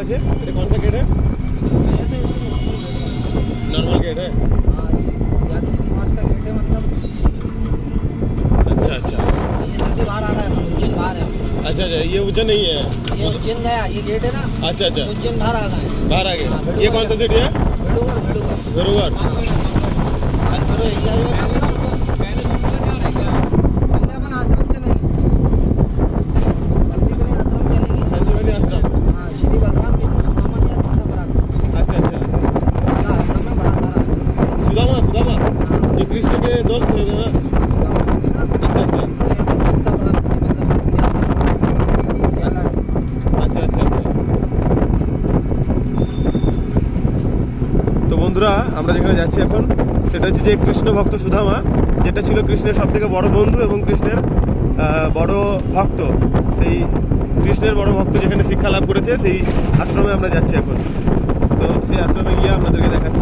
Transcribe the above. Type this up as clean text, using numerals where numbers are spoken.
আছে, এটা कौन सा गेट है? नॉर्मल गेट है। यात्री निवास का गेट है, मतलब अच्छा अच्छा ये सिटी बाहर आ गया, उज्जैन बाहर है। अच्छा अच्छा, ये उज्जैन नहीं है। ये उज्जैन गया, ये गेट है ना, अच्छा अच्छा, उज्जैन बाहर आ गया। बाहर आ गया। ये कौन सा सिटी है? भेड़ूगढ़ भेड़ूगढ़ वेरुगर। भेड़ूगढ़ एरिया जो है ना, पहले अपन आश्रम चलेंगे, संदीपनी आश्रम चलेंगे। संजीवनी आश्रम। हाँ, श्री बलराम विष्णु सुदामा या शिक्षा पराग अच्छा अच्छा, बड़ा आश्रम है, बड़ा सारा सुदामा सुदामा, ये कृष्ण के दोस्त थे ना। सुदामा जी ने ना अच्छा अच्छा यहाँ पे शिक्षा पराग मतलब क्या है? আচ্ছা আচ্ছা আচ্ছা। তো বন্ধুরা, আমরা যেখানে যাচ্ছি এখন সেটা হচ্ছে যে কৃষ্ণ ভক্ত সুদামা, যেটা ছিল কৃষ্ণের সব থেকে বড় বন্ধু এবং কৃষ্ণের বড় ভক্ত। সেই কৃষ্ণের বড় ভক্ত যেখানে শিক্ষা লাভ করেছে সেই আশ্রমে আমরা যাচ্ছি এখন। তো সেই আশ্রমে গিয়ে আপনাদেরকে দেখাচ্ছি।